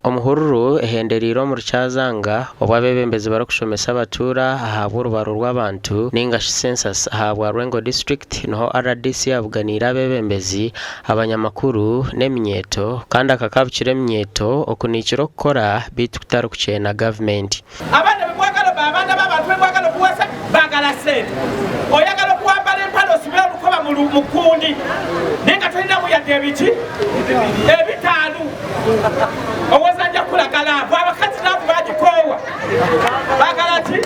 Omuhururu ehenderiro mu Rukyazanga obwabebembezi barakushomesa abatura ahabwa urubaro rw'abantu ningashi census ahabwa Rwengo district noho RDC abuganira abebembezi abanyamakuru n'eminyeto kandi akakabukira eminyeto okunikira okukora bitu kutari kukyena government. Abana bwagala babanda babantu bwagala kuwasa bagala sente oyagala kuwambala empalo sibera lukoba mu kundi nenga tulina muyadde ebitaanu owazanja kulagala abakazi nabo bagikowa bagala ti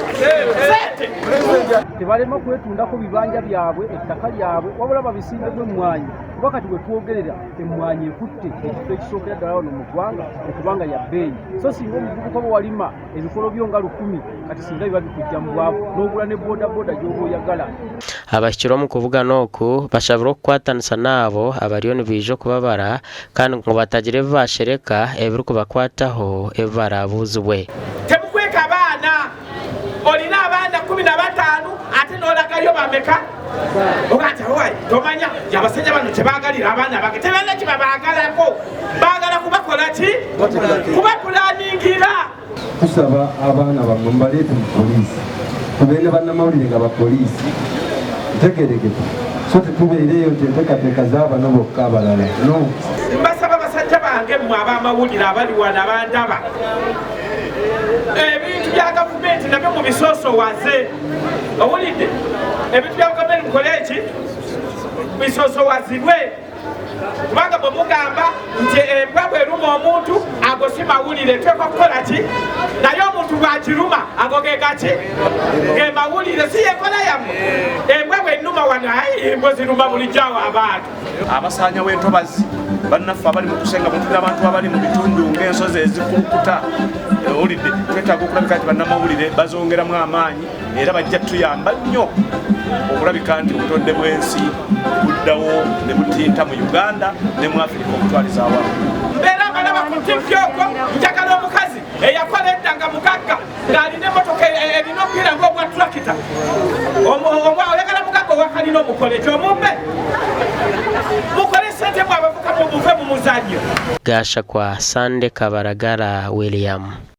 sente tebalema kwetundako bibanja byabwe ettaka lyabwe wabula babisimbe gw'emmwanyi kuba kati bwe twogerera emmwanyi ekutte ekifo ekisookera ddala wano mu ggwanga okubanga ya bbeeyi so singa omuvubuka bwe walima ebikolo byo nga 10 kati singa biba bikujja mu bwavu n'ogula ne bodaboda gy'oba oyagala. Abashyira mu kuvugana oku bashabura okukwatanisa nabo abariyo nibiija okubabara kandi ngo batagire bashereka ebiri kubakwataho ebibarabuzibwe. Temukweka abaana olina abaana 15 ate n'olagayo bameka ogata owayi tomanya abasajja bano kyebagalira abaana bage tebana kibabagalako bagala kubakola ki kubapulaningira. Tusaba abaana bamwe mbaleete mu poliisi tubeere bannamawulire nga bapoliisi tegeregete so tetubeereyo nti enteekateeka z'abano bokka abalala no. Mbasaba basajja bange mmwe ab'amawulire abali wano abandaba ebintu bya gavumenti nabyo mu bisoosowaze owulidde ebintu bya gavumenti mukole eki bisoosowazibwe kubanga bwe mugamba nti embwa bweruma omuntu ago si mawulire tweka kukola ki naye omuntu bwakiruma ago gegaki ge mawulire si yenkola yammwe embwa bwennuma wano embwa ziruma bulijjawo abantu abasanya w'entobazi bannaffe abali mu kusenga mutulira abantu abali mu bitundu ng'ensozi ezikulukuta owulidde twetaaga okulabika nti bannamawulire bazongeramu amaanyi era bajja tuyamba nnyo okulabika nti obutonde bw'ensi buddawo ne butinta mu Uganda ne mu Afrika okutwaliza awamu. Mbeera abalaba ku TV okwo njagala omukazi eyakola edda nga mugagga ng'alina emmotoka erina omupiira ng'ogwa tulakita oyagala mugagga owakalina omukole kyomumbe mukole sente mwe abavuka muve mu muzannyo. Gasha kwa Sande Kabaragara William.